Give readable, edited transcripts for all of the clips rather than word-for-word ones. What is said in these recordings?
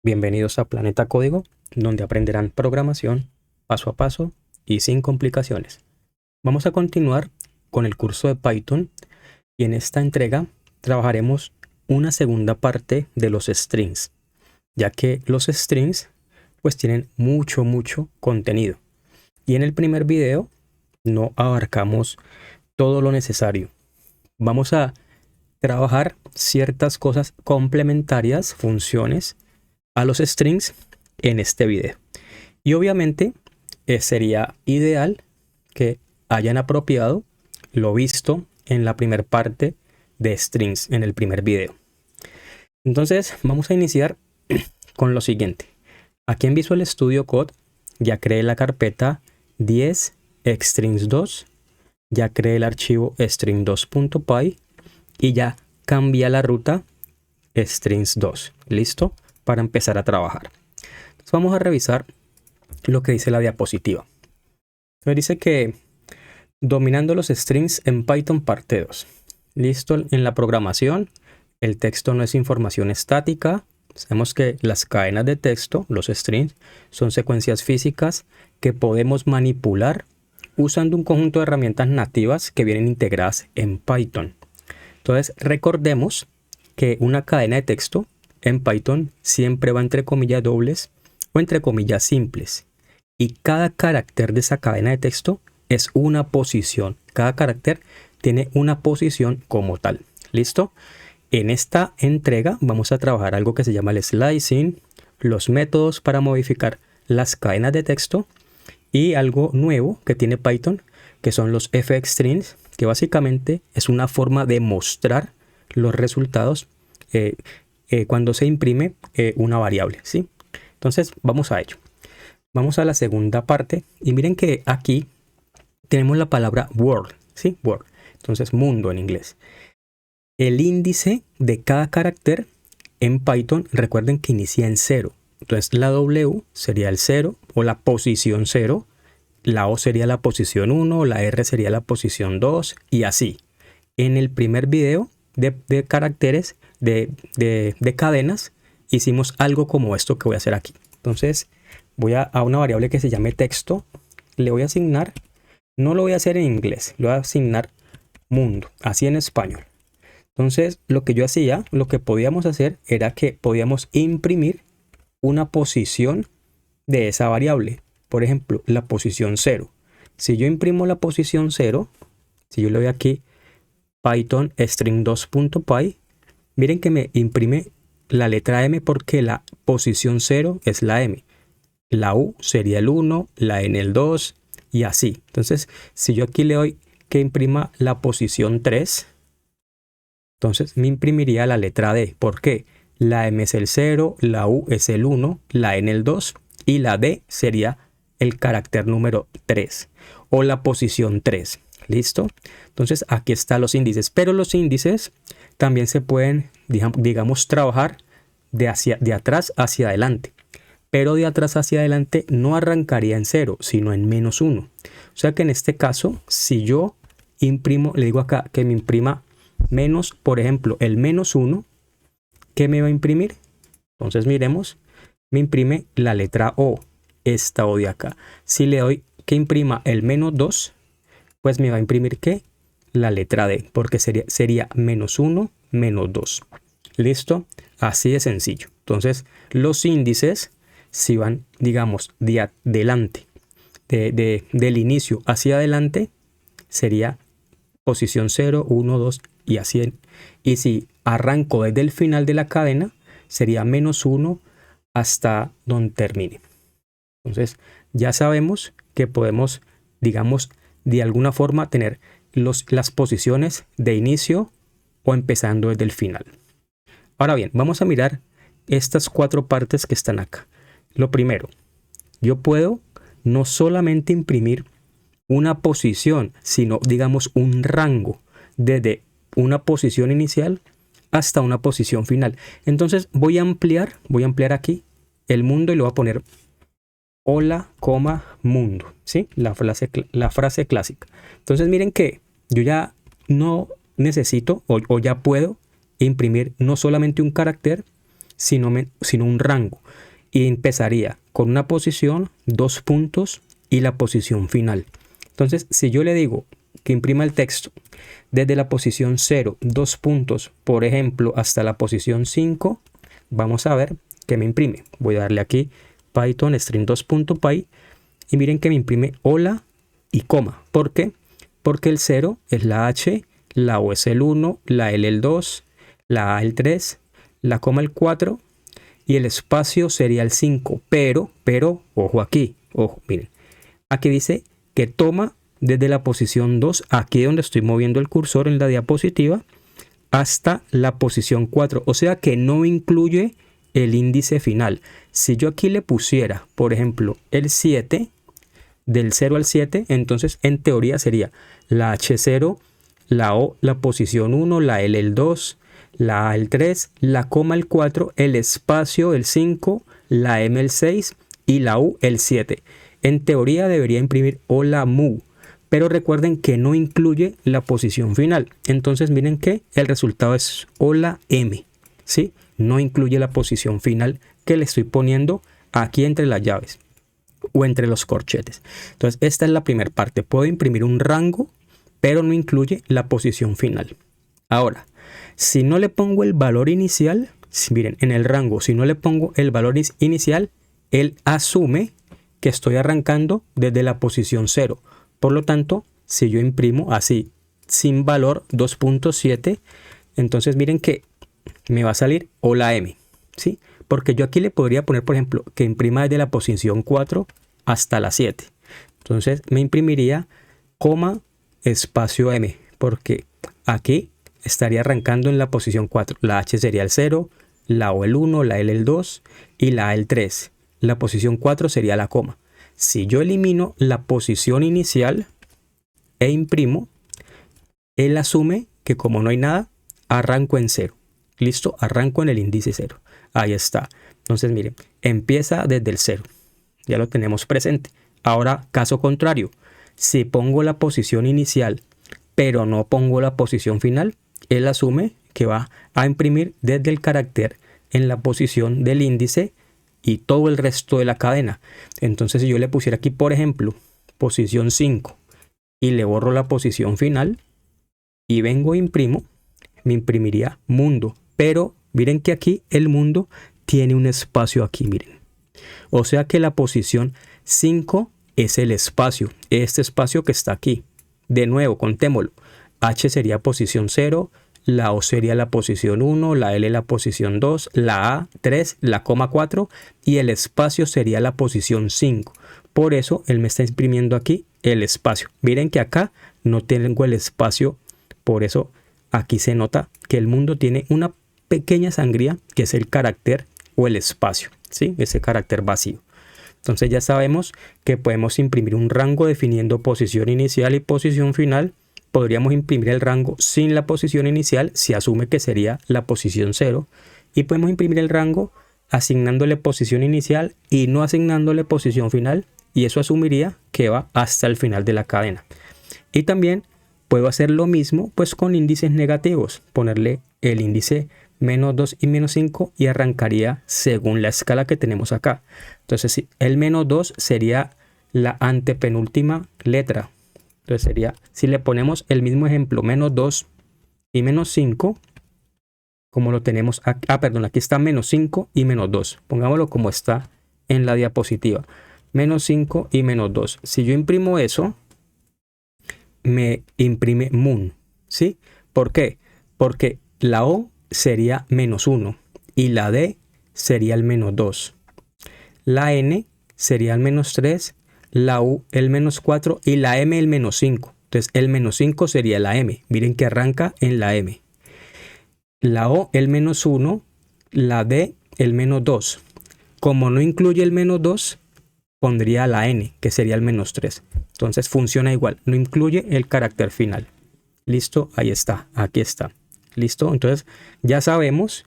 Bienvenidos a Planeta Código, donde aprenderán programación paso a paso y sin complicaciones. Vamos a continuar con el curso de Python y en esta entrega trabajaremos una segunda parte de los strings, ya que los strings pues tienen mucho contenido. Y en el primer video no abarcamos todo lo necesario. Vamos a trabajar ciertas cosas complementarias, funciones a los strings en este video. Y obviamente sería ideal que hayan apropiado lo visto en la primera parte de strings en el primer video. Entonces vamos a iniciar con lo siguiente. Aquí en Visual Studio Code ya creé la carpeta 10 strings2, ya creé el archivo string2.py y ya cambié la ruta strings2. ¿Listo? Para empezar a trabajar. Entonces vamos a revisar lo que dice la diapositiva. Me dice que dominando los strings en Python parte 2. Listo, en la programación el texto no es información estática. Sabemos que las cadenas de texto, los strings, son secuencias físicas que podemos manipular usando un conjunto de herramientas nativas que vienen integradas en Python. Entonces recordemos que una cadena de texto en Python siempre va entre comillas dobles o entre comillas simples. Y cada carácter de esa cadena de texto es una posición. Cada carácter tiene una posición como tal. ¿Listo? En esta entrega vamos a trabajar algo que se llama el slicing, los métodos para modificar las cadenas de texto y algo nuevo que tiene Python, que son los fstrings, que básicamente es una forma de mostrar los resultados cuando se imprime una variable, ¿sí? Entonces vamos a ello. Vamos a la segunda parte y miren que aquí tenemos la palabra world, ¿sí? World. Entonces mundo en inglés. El índice de cada carácter en Python, recuerden que inicia en 0. Entonces la W sería el 0 o la posición 0, la O sería la posición 1, la R sería la posición 2 y así. En el primer video de caracteres de cadenas hicimos algo como esto que voy a hacer aquí. Entonces voy a una variable que se llame texto, le voy a asignar, no lo voy a hacer en inglés, le voy a asignar mundo, así en español. Entonces lo que yo hacía, lo que podíamos hacer era que podíamos imprimir una posición de esa variable. Por ejemplo, la posición 0. Si yo imprimo la posición 0, si yo le doy aquí Python string2.py, miren que me imprime la letra M porque la posición 0 es la M. La U sería el 1, la N el 2 y así. Entonces, si yo aquí le doy que imprima la posición 3, entonces me imprimiría la letra D. ¿Por qué? La M es el 0, la U es el 1, la N el 2 y la D sería el carácter número 3 o la posición 3. ¿Listo? Entonces aquí están los índices, pero los índices también se pueden, digamos, trabajar de atrás hacia adelante. Pero de atrás hacia adelante no arrancaría en 0, sino en -1. O sea que en este caso, si yo imprimo, le digo acá que me imprima menos, por ejemplo, el -1, ¿qué me va a imprimir? Entonces miremos, me imprime la letra O, esta O de acá. Si le doy que imprima el -2, pues me va a imprimir ¿qué? La letra D, porque sería -1, -2. ¿Listo? Así de sencillo. Entonces, los índices, si van, digamos, de adelante, del inicio hacia adelante, sería posición 0, 1, 2 y así. Y si arranco desde el final de la cadena, sería -1 hasta donde termine. Entonces, ya sabemos que podemos, digamos, de alguna forma tener las posiciones de inicio o empezando desde el final. Ahora bien, vamos a mirar estas 4 partes que están acá. Lo primero, yo puedo no solamente imprimir una posición, sino digamos un rango desde una posición inicial hasta una posición final. Entonces voy a ampliar aquí el mundo y lo voy a poner hola, mundo, ¿sí? La frase clásica. Entonces miren que yo ya no necesito o ya puedo imprimir no solamente un carácter, sino un rango. Y empezaría con una posición, 2 puntos y la posición final. Entonces, si yo le digo que imprima el texto desde la posición 0, 2 puntos, por ejemplo, hasta la posición 5, vamos a ver que me imprime. Voy a darle aquí Python string2.py y miren que me imprime hola y coma. ¿Por qué? Porque el 0 es la H, la O es el 1, la L el 2, la A el 3, la coma el 4 y el espacio sería el 5. Pero, ojo aquí, ojo, miren. Aquí dice que toma desde la posición 2, aquí donde estoy moviendo el cursor en la diapositiva, hasta la posición 4. O sea que no incluye el índice final. Si yo aquí le pusiera, por ejemplo, el 7, del 0 al 7, entonces en teoría sería la H0, la O, la posición 1, la L el 2, la A el 3, la coma el 4, el espacio el 5, la M el 6 y la U el 7. En teoría debería imprimir hola mu, pero recuerden que no incluye la posición final. Entonces miren que el resultado es hola M, ¿sí? No incluye la posición final que le estoy poniendo aquí entre las llaves o entre los corchetes. Entonces esta es la primera parte. Puedo imprimir un rango, pero no incluye la posición final. Ahora, si no le pongo el valor inicial, miren, en el rango, si no le pongo el valor inicial, él asume que estoy arrancando desde la posición 0. Por lo tanto, si yo imprimo así, sin valor 2.7, entonces miren que me va a salir hola M, ¿sí? Porque yo aquí le podría poner, por ejemplo, que imprima desde la posición 4 hasta la 7. Entonces me imprimiría coma espacio M, porque aquí estaría arrancando en la posición 4. La H sería el 0, la O el 1, la L el 2 y la A el 3. La posición 4 sería la coma. Si yo elimino la posición inicial e imprimo, él asume que como no hay nada, arranco en 0. Listo, arranco en el índice 0. Ahí está. Entonces miren, empieza desde el 0. Ya lo tenemos presente. Ahora, caso contrario, si pongo la posición inicial, pero no pongo la posición final, él asume que va a imprimir desde el carácter en la posición del índice y todo el resto de la cadena. Entonces, si yo le pusiera aquí, por ejemplo, posición 5 y le borro la posición final y vengo e imprimo, me imprimiría mundo. Pero miren que aquí el mundo tiene un espacio aquí, miren. O sea que la posición 5 es el espacio, este espacio que está aquí. De nuevo, contémoslo. H sería posición 0, la O sería la posición 1, la L la posición 2, la A 3, la coma 4 y el espacio sería la posición 5. Por eso él me está imprimiendo aquí el espacio. Miren que acá no tengo el espacio, por eso aquí se nota que el mundo tiene una pequeña sangría que es el carácter o el espacio, ¿sí? Ese carácter vacío. Entonces ya sabemos que podemos imprimir un rango definiendo posición inicial y posición final. Podríamos imprimir el rango sin la posición inicial si asume que sería la posición 0. Y podemos imprimir el rango asignándole posición inicial y no asignándole posición final. Y eso asumiría que va hasta el final de la cadena. Y también puedo hacer lo mismo pues con índices negativos. Ponerle el índice menos 2 y menos 5 y arrancaría según la escala que tenemos acá. Entonces el menos 2 sería la antepenúltima letra. Entonces sería, si le ponemos el mismo ejemplo, menos 2 y menos 5, como lo tenemos aquí, aquí está menos 5 y menos 2. Pongámoslo como está en la diapositiva. Menos 5 y menos 2. Si yo imprimo eso, me imprime moon, ¿sí? ¿Por qué? Porque la O sería menos 1 y la D sería el menos 2. La N sería el menos 3, la U el menos 4 y la M el menos 5. Entonces el menos 5 sería la M. Miren que arranca en la M. La O el menos 1, la D el menos 2. Como no incluye el menos 2, pondría la N, que sería el menos 3. Entonces funciona igual, no incluye el carácter final. Listo, ahí está, aquí está. Listo, entonces ya sabemos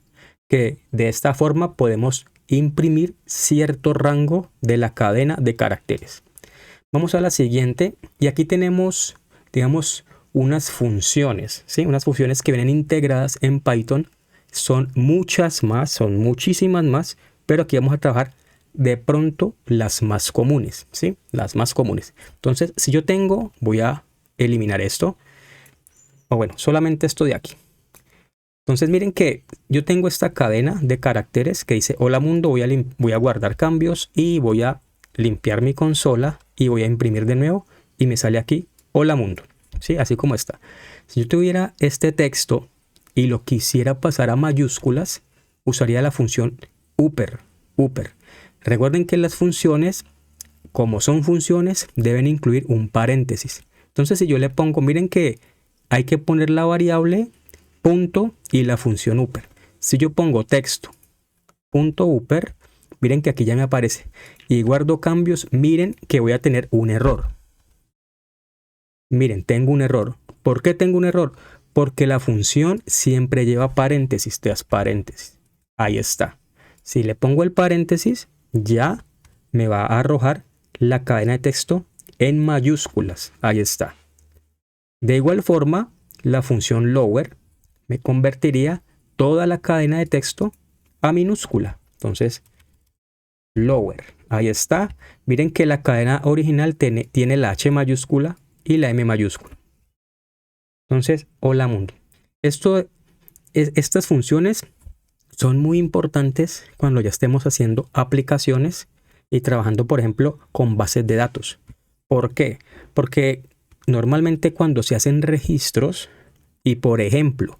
que de esta forma podemos imprimir cierto rango de la cadena de caracteres. Vamos a la siguiente y aquí tenemos, digamos, unas funciones, ¿sí? Unas funciones que vienen integradas en Python son muchas más, son muchísimas más, pero aquí vamos a trabajar de pronto las más comunes, ¿sí? Las más comunes. Entonces, si yo tengo, voy a eliminar esto, o bueno, solamente esto de aquí. Entonces miren que yo tengo esta cadena de caracteres que dice hola mundo, voy a guardar cambios y voy a limpiar mi consola y voy a imprimir de nuevo y me sale aquí hola mundo, ¿sí? Así como está. Si yo tuviera este texto y lo quisiera pasar a mayúsculas, usaría la función upper. Recuerden que las funciones, como son funciones, deben incluir un paréntesis. Entonces si yo le pongo, miren que hay que poner la variable punto y la función upper. Si yo pongo texto punto upper, miren que aquí ya me aparece y guardo cambios, miren que voy a tener un error. Miren, tengo un error. ¿Por qué tengo un error? Porque la función siempre lleva paréntesis, tras paréntesis. Ahí está. Si le pongo el paréntesis, ya me va a arrojar la cadena de texto en mayúsculas. Ahí está. De igual forma, la función lower me convertiría toda la cadena de texto a minúscula. Entonces, lower. Ahí está. Miren que la cadena original tiene la H mayúscula y la M mayúscula. Entonces, hola mundo. Estas funciones son muy importantes cuando ya estemos haciendo aplicaciones y trabajando, por ejemplo, con bases de datos. ¿Por qué? Porque normalmente cuando se hacen registros y, por ejemplo,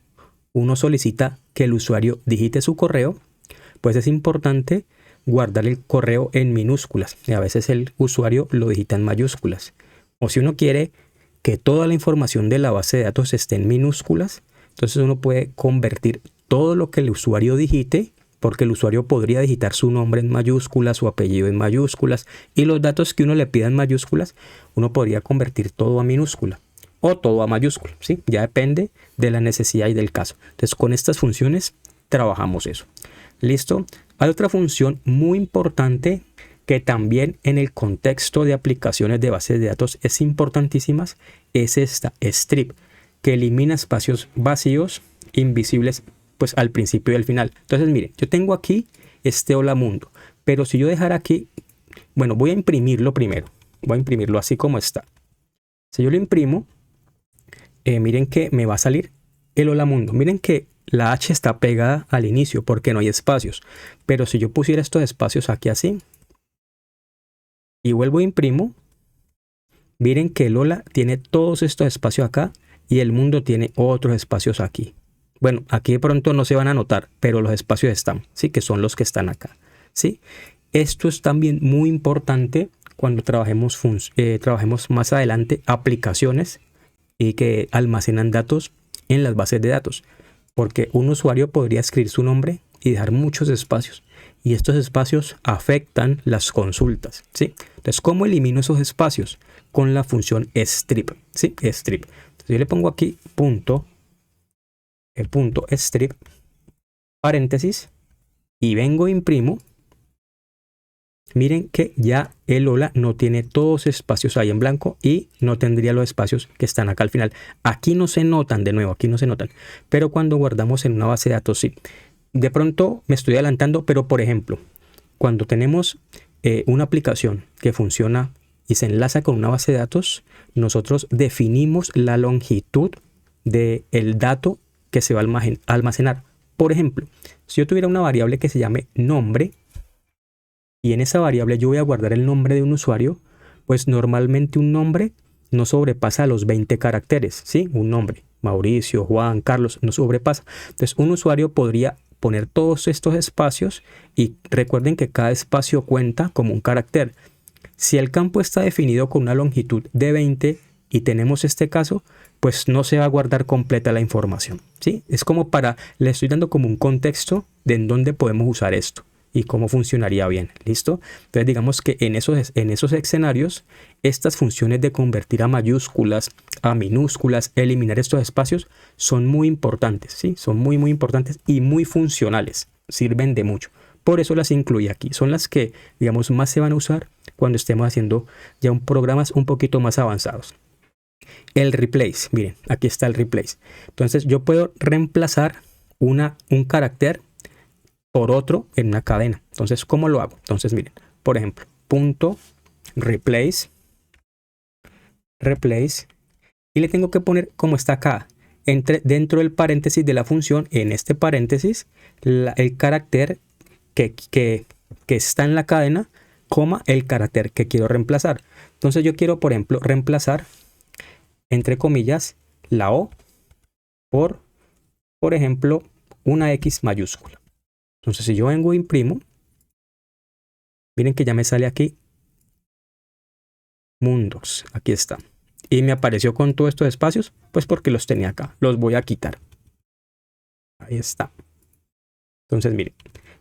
uno solicita que el usuario digite su correo, pues es importante guardar el correo en minúsculas. Y a veces el usuario lo digita en mayúsculas. O si uno quiere que toda la información de la base de datos esté en minúsculas, entonces uno puede convertir todo lo que el usuario digite, porque el usuario podría digitar su nombre en mayúsculas, su apellido en mayúsculas, y los datos que uno le pida en mayúsculas, uno podría convertir todo a minúscula o todo a mayúscula, ¿sí? Ya depende de la necesidad y del caso. Entonces, con estas funciones trabajamos eso. ¿Listo? Hay otra función muy importante que también en el contexto de aplicaciones de bases de datos es importantísima, es esta, strip, que elimina espacios vacíos, invisibles, pues al principio y al final. Entonces, miren, yo tengo aquí este hola mundo, pero si yo dejara aquí, bueno, voy a imprimirlo primero, voy a imprimirlo así como está. Si yo lo imprimo, miren que me va a salir el hola mundo. Miren que la H está pegada al inicio porque no hay espacios, pero si yo pusiera estos espacios aquí así y vuelvo a imprimo, miren que el hola tiene todos estos espacios acá y el mundo tiene otros espacios aquí. Bueno, aquí de pronto no se van a notar, pero los espacios están, ¿sí? Que son los que están acá, ¿sí? Esto es también muy importante cuando trabajemos más adelante aplicaciones y que almacenan datos en las bases de datos, porque un usuario podría escribir su nombre y dejar muchos espacios, y estos espacios afectan las consultas, ¿sí? Entonces, ¿cómo elimino esos espacios? Con la función strip, ¿sí? Strip. Entonces, yo le pongo aquí el punto strip, paréntesis, y vengo e imprimo. Miren que ya el hola no tiene todos los espacios ahí en blanco y no tendría los espacios que están acá al final. Aquí no se notan, de nuevo, aquí no se notan. Pero cuando guardamos en una base de datos, sí. De pronto me estoy adelantando, pero por ejemplo, cuando tenemos una aplicación que funciona y se enlaza con una base de datos, nosotros definimos la longitud del dato que se va a almacenar. Por ejemplo, si yo tuviera una variable que se llame nombre, y en esa variable yo voy a guardar el nombre de un usuario, pues normalmente un nombre no sobrepasa los 20 caracteres, ¿sí? Un nombre, Mauricio, Juan, Carlos, no sobrepasa. Entonces un usuario podría poner todos estos espacios y recuerden que cada espacio cuenta como un carácter. Si el campo está definido con una longitud de 20 y tenemos este caso, pues no se va a guardar completa la información, ¿sí? Es como le estoy dando como un contexto de en dónde podemos usar esto y cómo funcionaría bien, ¿listo? Entonces digamos que en esos escenarios, estas funciones de convertir a mayúsculas, a minúsculas, eliminar estos espacios, son muy importantes, ¿sí? Son muy, muy importantes y muy funcionales, sirven de mucho. Por eso las incluí aquí, son las que, digamos, más se van a usar cuando estemos haciendo ya programas un poquito más avanzados. El replace, miren, aquí está el replace. Entonces yo puedo reemplazar un carácter por otro en una cadena. Entonces, ¿cómo lo hago? Entonces, miren, por ejemplo, punto replace, y le tengo que poner como está acá, dentro del paréntesis de la función, en este paréntesis, el carácter que está en la cadena, coma, el carácter que quiero reemplazar. Entonces yo quiero, por ejemplo, reemplazar, entre comillas, la O por ejemplo, una X mayúscula. Entonces si yo vengo e imprimo, miren que ya me sale aquí mundos, aquí está. Y me apareció con todos estos espacios, pues porque los tenía acá. Los voy a quitar. Ahí está. Entonces miren,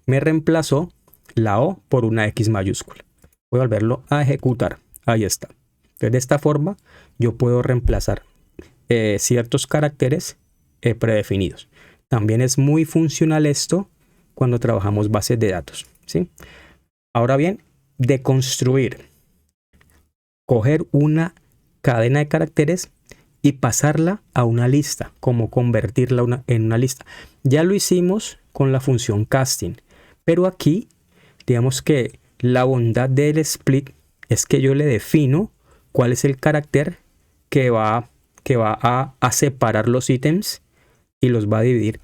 me reemplazó la O por una X mayúscula. Voy a volverlo a ejecutar. Ahí está. Entonces, de esta forma yo puedo reemplazar ciertos caracteres predefinidos. También es muy funcional esto cuando trabajamos bases de datos, ¿sí? Ahora bien, deconstruir. Coger una cadena de caracteres y pasarla a una lista, como convertirla en una lista. Ya lo hicimos con la función casting, pero aquí, digamos que la bondad del split es que yo le defino cuál es el carácter que va a separar los ítems y los va a dividir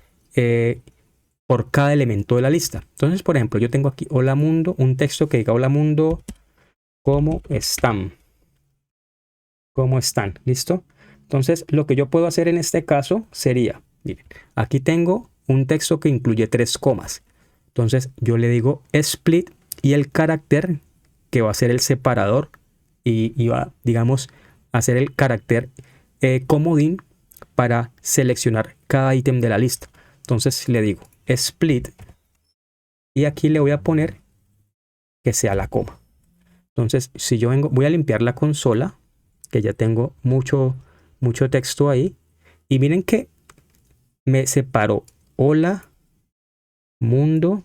por cada elemento de la lista. Entonces, por ejemplo, yo tengo aquí hola mundo, un texto que diga hola mundo, ¿cómo están? ¿Cómo están? ¿Listo? Entonces, lo que yo puedo hacer en este caso sería, miren, aquí tengo un texto que incluye 3 comas. Entonces, yo le digo split y el carácter que va a ser el separador y va, digamos, a ser el carácter comodín para seleccionar cada ítem de la lista. Entonces, le digo split y aquí le voy a poner que sea la coma. Entonces, si yo vengo, voy a limpiar la consola, que ya tengo mucho texto ahí. Y miren que me separó hola, mundo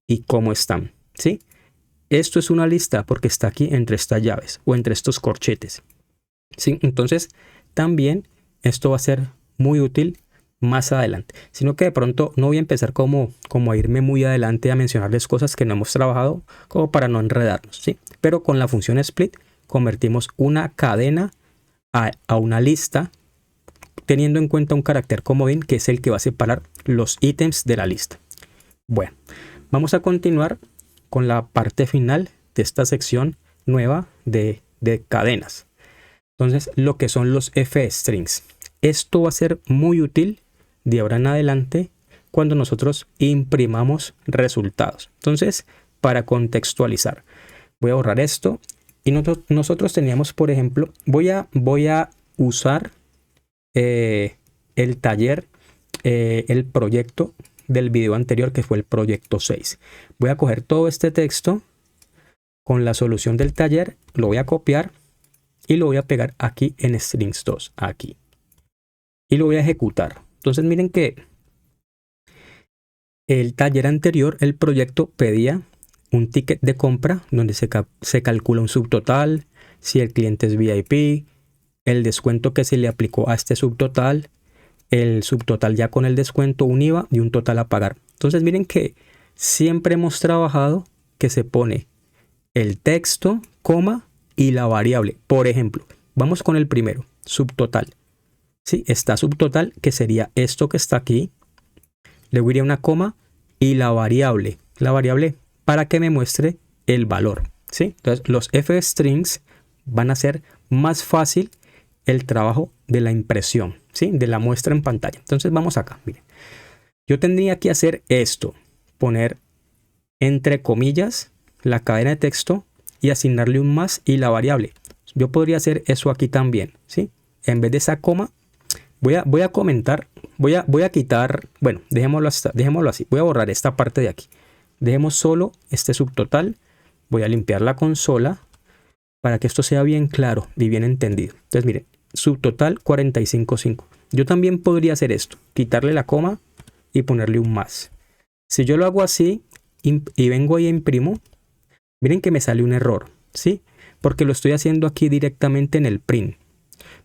y cómo están, ¿sí? Esto es una lista porque está aquí entre estas llaves o entre estos corchetes, ¿sí? Entonces, también esto va a ser muy útil más adelante. Sino que de pronto no voy a empezar como a irme muy adelante a mencionarles cosas que no hemos trabajado, como para no enredarnos, ¿sí? Pero con la función split convertimos una cadena a una lista teniendo en cuenta un carácter comodín que es el que va a separar los ítems de la lista. Bueno, vamos a continuar con la parte final de esta sección nueva de cadenas. Entonces, lo que son los f-strings. Esto va a ser muy útil de ahora en adelante cuando nosotros imprimamos resultados. Entonces, para contextualizar, voy a borrar esto. Y nosotros teníamos, por ejemplo, voy a usar el taller, el proyecto del video anterior, que fue el proyecto 6. Voy a coger todo este texto con la solución del taller, lo voy a copiar y lo voy a pegar aquí en strings 2, aquí. Y lo voy a ejecutar. Entonces miren que el taller anterior, el proyecto pedía un ticket de compra donde se calcula un subtotal, si el cliente es VIP, el descuento que se le aplicó a este subtotal, el subtotal ya con el descuento, un IVA y un total a pagar. Entonces miren que siempre hemos trabajado que se pone el texto, coma y la variable. Por ejemplo, vamos con el primero, subtotal. Sí, está subtotal, que sería esto que está aquí. Le voy a ir a una coma y la variable para que me muestre el valor, ¿sí? Entonces los f-strings van a hacer más fácil el trabajo de la impresión, ¿sí? De la muestra en pantalla. Entonces vamos acá, miren. Yo tendría que hacer esto, poner entre comillas la cadena de texto y asignarle un más y la variable. Yo podría hacer eso aquí también, ¿sí? En vez de esa coma, voy a comentar, voy a quitar, bueno, dejémoslo así. Voy a borrar esta parte de aquí. Dejemos solo este subtotal. Voy a limpiar la consola para que esto sea bien claro y bien entendido. Entonces, miren, subtotal 45.5. Yo también podría hacer esto, quitarle la coma y ponerle un más. Si yo lo hago así y vengo ahí e imprimo, miren que me sale un error, ¿sí? Porque lo estoy haciendo aquí directamente en el print.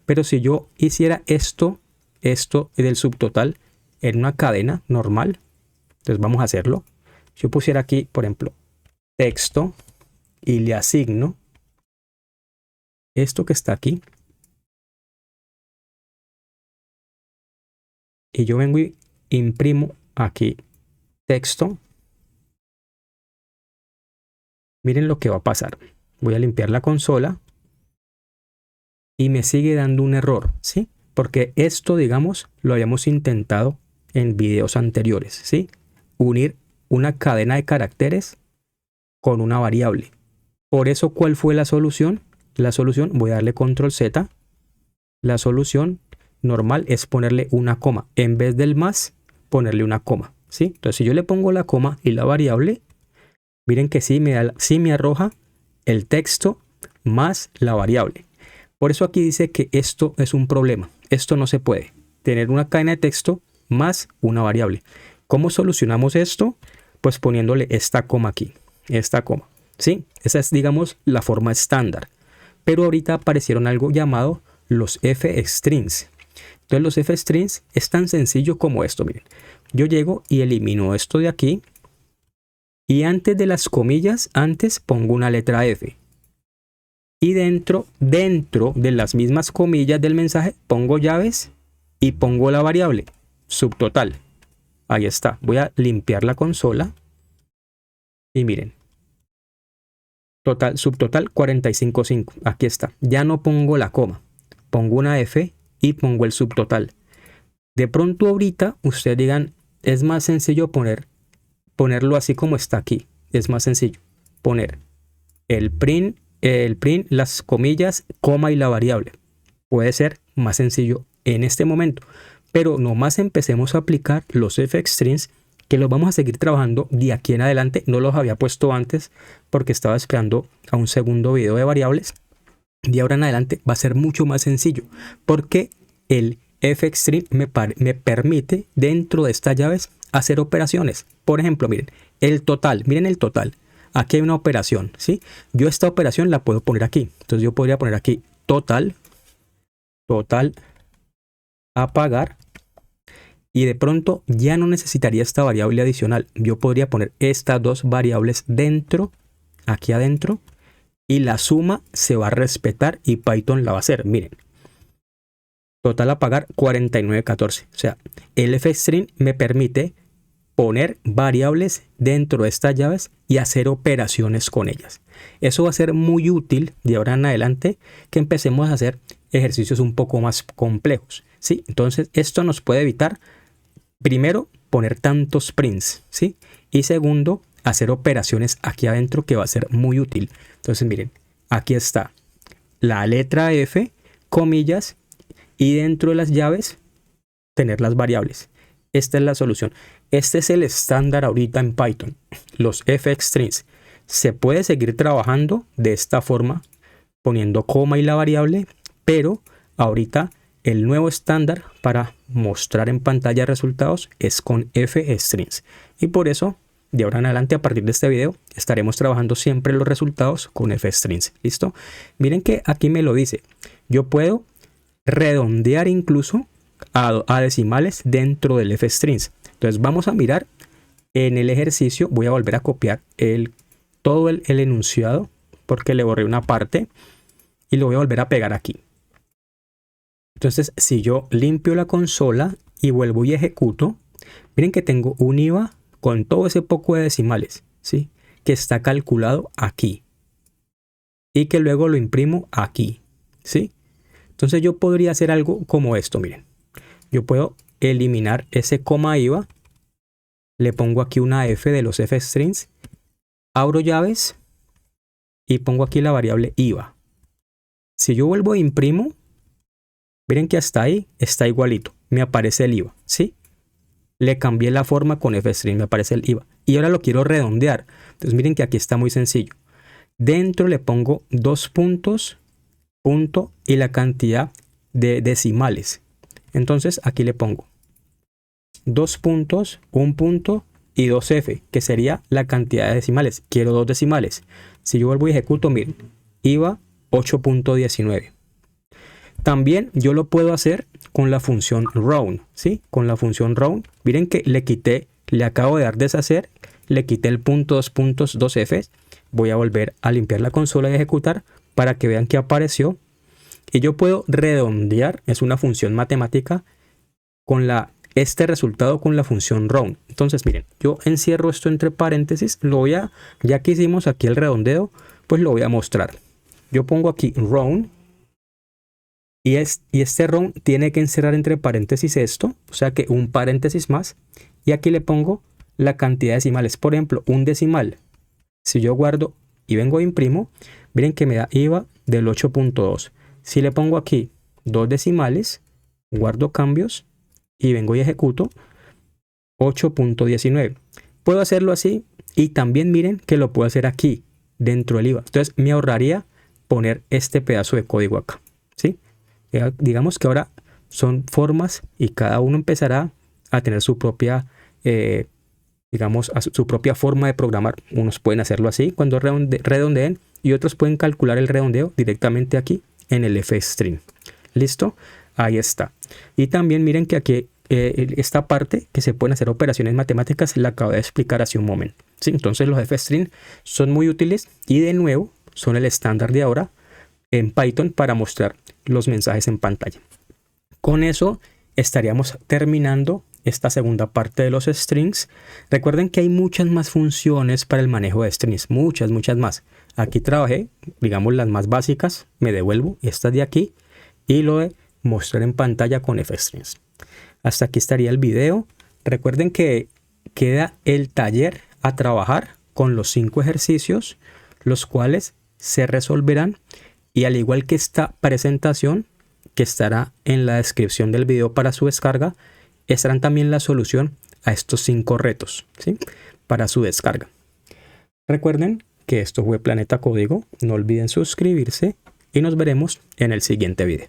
Pero si yo hiciera esto del subtotal, en una cadena normal. Entonces vamos a hacerlo. Si yo pusiera aquí, por ejemplo, texto y le asigno esto que está aquí. Y yo vengo y imprimo aquí texto. Miren lo que va a pasar. Voy a limpiar la consola. Y me sigue dando un error, ¿sí? Porque esto, digamos, lo habíamos intentado en videos anteriores, ¿sí? Unir una cadena de caracteres con una variable. Por eso, ¿cuál fue la solución? La solución, voy a darle control Z. La solución normal es ponerle una coma. En vez del más, ponerle una coma, ¿sí? Entonces, si yo le pongo la coma y la variable, miren que sí me arroja el texto más la variable. Por eso aquí dice que esto es un problema. Esto no se puede. Tener una cadena de texto más una variable. ¿Cómo solucionamos esto? Pues poniéndole esta coma aquí. Esta coma. ¿Sí? Esa es, digamos, la forma estándar. Pero ahorita aparecieron algo llamado los f-strings. Entonces los f-strings es tan sencillo como esto. Miren. Yo llego y elimino esto de aquí. Y antes de las comillas, antes pongo una letra F. Y dentro de las mismas comillas del mensaje pongo llaves y pongo la variable subtotal. Ahí está. Voy a limpiar la consola. Y miren. Total, subtotal 45.5. Aquí está. Ya no pongo la coma. Pongo una F y pongo el subtotal. De pronto ahorita ustedes digan, es más sencillo ponerlo así como está aquí. Es más sencillo. Poner el print, las comillas, coma y la variable. Puede ser más sencillo en este momento. Pero nomás empecemos a aplicar los f-strings, que los vamos a seguir trabajando de aquí en adelante. No los había puesto antes porque estaba esperando a un segundo video de variables. De ahora en adelante va a ser mucho más sencillo porque el f-string me permite dentro de estas llaves hacer operaciones. Por ejemplo, miren, el total. Miren el total. Aquí hay una operación, ¿sí? Yo esta operación la puedo poner aquí. Entonces yo podría poner aquí total a pagar. Y de pronto ya no necesitaría esta variable adicional. Yo podría poner estas dos variables dentro, aquí adentro. Y la suma se va a respetar y Python la va a hacer. Miren. Total a pagar 49.14. O sea, el f-string me permite poner variables dentro de estas llaves y hacer operaciones con ellas. Eso va a ser muy útil de ahora en adelante que empecemos a hacer ejercicios un poco más complejos, ¿sí? Entonces esto nos puede evitar, primero, poner tantos prints, ¿sí? Y segundo, hacer operaciones aquí adentro que va a ser muy útil. Entonces miren, aquí está la letra F, comillas, y dentro de las llaves tener las variables. Esta es la solución. Este es el estándar ahorita en Python. Los f-strings. Se puede seguir trabajando de esta forma, poniendo coma y la variable, pero ahorita el nuevo estándar para mostrar en pantalla resultados es con f-strings. Y por eso, de ahora en adelante, a partir de este video, estaremos trabajando siempre los resultados con f-strings. ¿Listo? Miren que aquí me lo dice. Yo puedo redondear incluso a decimales dentro del f-strings. Entonces vamos a mirar en el ejercicio. Voy a volver a copiar todo el enunciado porque le borré una parte y lo voy a volver a pegar aquí. Entonces si yo limpio la consola y vuelvo y ejecuto, miren que tengo un IVA con todo ese poco de decimales, ¿sí? Que está calculado aquí y que luego lo imprimo aquí, ¿sí? Entonces yo podría hacer algo como esto, miren. Yo puedo eliminar ese coma IVA, le pongo aquí una F de los f-strings, abro llaves y pongo aquí la variable IVA. Si yo vuelvo e imprimo, miren que hasta ahí está igualito, me aparece el IVA, ¿sí? Le cambié la forma con f-string, me aparece el IVA. Y ahora lo quiero redondear. Entonces miren que aquí está muy sencillo. Dentro le pongo 2 puntos, punto y la cantidad de decimales. Entonces aquí le pongo 2 puntos, 1 punto y 2F, que sería la cantidad de decimales. Quiero 2 decimales. Si yo vuelvo y ejecuto, miren, IVA 8.19. También yo lo puedo hacer con la función round, ¿sí? Con la función round, miren que le acabo de dar deshacer, le quité el punto 2 puntos 2F. Voy a volver a limpiar la consola y ejecutar para que vean que apareció. Y yo puedo redondear, es una función matemática, con este resultado con la función round. Entonces, miren, yo encierro esto entre paréntesis, ya que hicimos aquí el redondeo, pues lo voy a mostrar. Yo pongo aquí round y este round tiene que encerrar entre paréntesis esto, o sea que un paréntesis más, y aquí le pongo la cantidad de decimales. Por ejemplo, un decimal. Si yo guardo y vengo e imprimo, miren que me da IVA del 8.2. Si le pongo aquí 2 decimales, guardo cambios y vengo y ejecuto 8.19. Puedo hacerlo así y también miren que lo puedo hacer aquí dentro del IVA. Entonces me ahorraría poner este pedazo de código acá, ¿sí? Digamos que ahora son formas y cada uno empezará a tener su propia su propia forma de programar. Unos pueden hacerlo así cuando redondeen y otros pueden calcular el redondeo directamente aquí en el fstring. ¿Listo? Ahí está. Y también miren que aquí esta parte que se pueden hacer operaciones matemáticas la acabo de explicar hace un momento, ¿sí? Entonces los fstring son muy útiles y de nuevo son el estándar de ahora en Python para mostrar los mensajes en pantalla. Con eso estaríamos terminando esta segunda parte de los strings. Recuerden que hay muchas más funciones para el manejo de strings, muchas más. Aquí trabajé, digamos, las más básicas, me devuelvo estas de aquí y lo de mostrar en pantalla con fstrings. Hasta aquí estaría el video. Recuerden que queda el taller a trabajar con los 5 ejercicios, los cuales se resolverán, y al igual que esta presentación que estará en la descripción del video para su descarga, estarán también la solución a estos 5 retos, ¿sí? Para su descarga. Recuerden que esto fue Planeta Código. No olviden suscribirse y nos veremos en el siguiente video.